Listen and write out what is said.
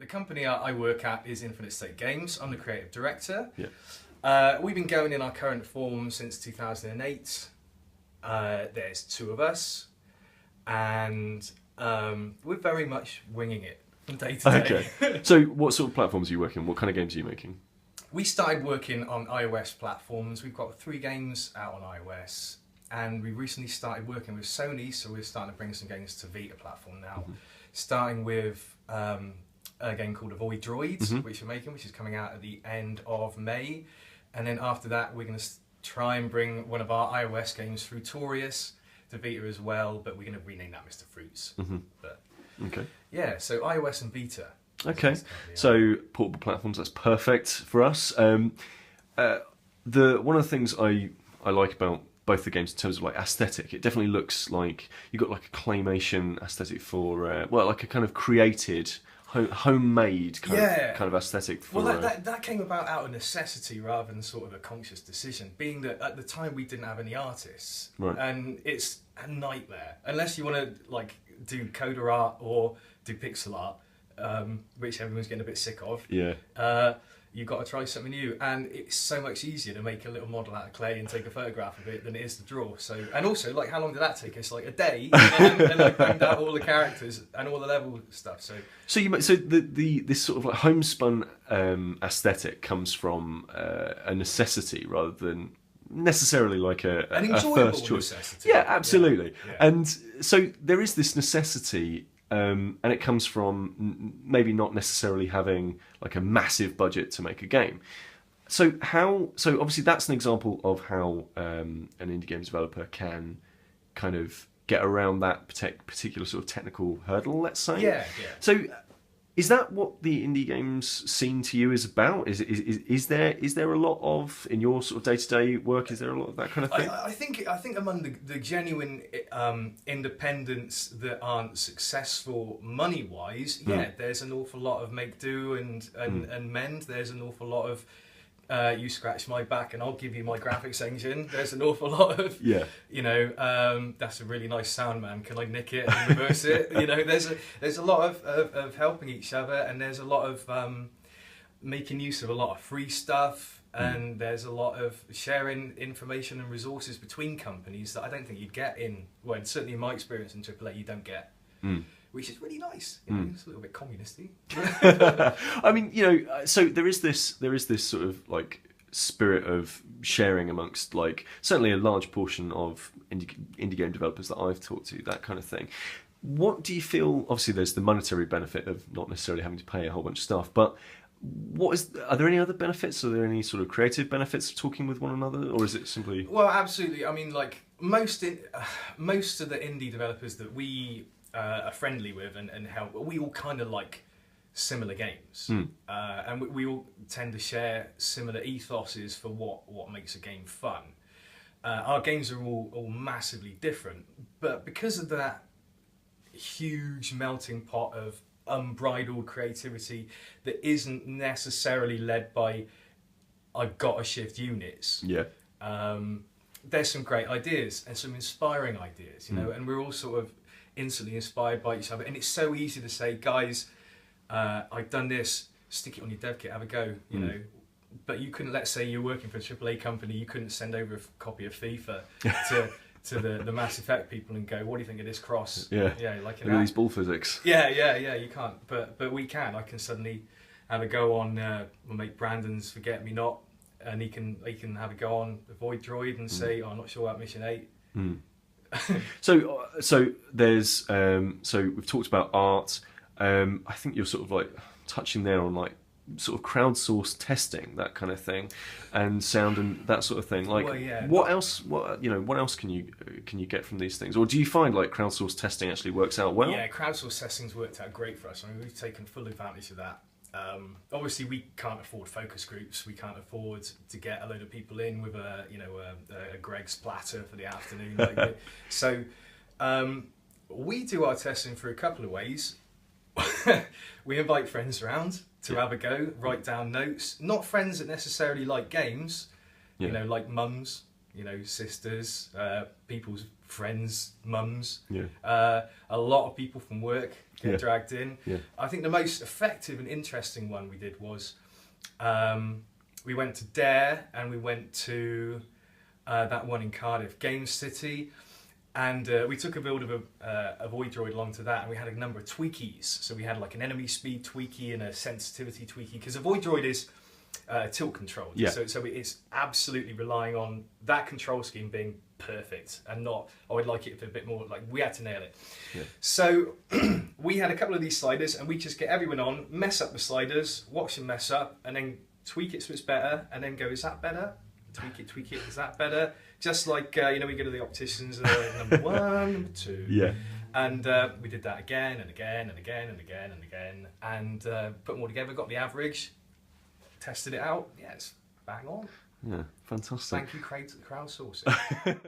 the company I work at is Infinite State Games. I'm the creative director. Yeah. We've been going in our current form since 2008. There's 2 of us, and we're very much winging it from day to day. Okay. So what sort of platforms are you working on? What kind of games are you making? We started working on iOS platforms. We've got 3 games out on iOS, and we recently started working with Sony, so we're starting to bring some games to Vita platform now. Starting with a game called Avoid Droid, which we're making, which is coming out at the end of May. And then after that, we're going to try and bring one of our iOS games, Frutorious, to Vita as well, but we're going to rename that Mr. Fruits. But, Okay. yeah, so iOS and Vita. Okay, so portable platforms, that's perfect for us. One of the things I like about both the games in terms of like aesthetic, it definitely looks like you've got like a claymation aesthetic for, like a kind of created, homemade kind of aesthetic for... Well, that came about out of necessity rather than sort of a conscious decision, being that at the time we didn't have any artists. Right. And it's a nightmare. Unless you want to like do coder art or do pixel art, which everyone's getting a bit sick of. Yeah. You've got to try something new, and it's so much easier to make a little model out of clay and take a photograph of it than it is to draw. So, and also, like, how long did that take us? Like a day, and like banged out all the characters and all the level stuff. So this sort of like homespun aesthetic comes from a necessity rather than necessarily like a first choice. Necessity. Yeah, absolutely. Yeah. And so there is this necessity. And it comes from maybe not necessarily having like a massive budget to make a game. So obviously that's an example of how an indie games developer can kind of get around that particular sort of technical hurdle, let's say. Yeah. So is that what the indie games scene to you is about? Is there a lot of, in your sort of day-to-day work, is there a lot of that kind of thing? I think among the genuine independents that aren't successful money-wise, there's an awful lot of make do and mend. There's an awful lot of you scratch my back and I'll give you my graphics engine. There's an awful lot of that's a really nice sound, man. Can I nick it and reverse it? There's a lot of helping each other, and there's a lot of making use of a lot of free stuff, and there's a lot of sharing information and resources between companies that I don't think you'd get certainly in my experience in AAA, you don't get. Which is really nice. It's a little bit communisty. I mean, so there is this sort of like spirit of sharing amongst like certainly a large portion of indie game developers that I've talked to, that kind of thing. What do you feel? Obviously, there's the monetary benefit of not necessarily having to pay a whole bunch of stuff, but are there any other benefits? Are there any sort of creative benefits of talking with one another, or is it simply? Well, absolutely. I mean, like most of the indie developers that we are friendly with and help, we all kind of like similar games, and we all tend to share similar ethoses for what makes a game fun. Our games are all massively different, but because of that huge melting pot of unbridled creativity that isn't necessarily led by I've got to shift units. Yeah. There's some great ideas and some inspiring ideas, and we're all sort of instantly inspired by each other. And it's so easy to say, guys, I've done this, stick it on your dev kit, have a go, But you couldn't, let's say you're working for a AAA company, you couldn't send over a copy of FIFA to the Mass Effect people and go, what do you think of this cross? Like look at these ball physics. Yeah, you can't. But we can. I can suddenly have a go on, we'll make Brandon's Forget Me Not, and he can have a go on Avoid Droid and say, I'm not sure about Mission 8. So there's so we've talked about art. I think you're sort of like touching there on like sort of crowdsource testing, that kind of thing, and sound and that sort of thing. Like, what else? What else can you get from these things? Or do you find like crowdsource testing actually works out well? Yeah, crowdsource testing's worked out great for us. I mean, we've taken full advantage of that. Obviously, we can't afford focus groups. We can't afford to get a load of people in with a Greg's platter for the afternoon. So we do our testing through a couple of ways. We invite friends around to have a go, write down notes. Not friends that necessarily like games, like mums, sisters, people's friends, mums. Yeah. A lot of people from work get dragged in. Yeah. I think the most effective and interesting one we did was we went to Dare and we went to that one in Cardiff, Game City. And we took a build of a Avoid Droid along to that, and we had a number of tweakies. So we had like an enemy speed tweaky and a sensitivity tweaky, because Avoid Droid is tilt controlled. Yeah. So it's absolutely relying on that control scheme being perfect, and not, oh, I'd like it a bit more, like we had to nail it. Yeah. So we had a couple of these sliders, and we just get everyone on, mess up the sliders, watch them mess up, and then tweak it so it's better, and then go, is that better? Tweak it, is that better? Just like, we go to the opticians, number 1, number 2. Yeah. And we did that again and again and again and again and again, and put them all together, got the average, tested it out. Yeah, it's bang on. Yeah, fantastic. Thank you, crowdsourcing.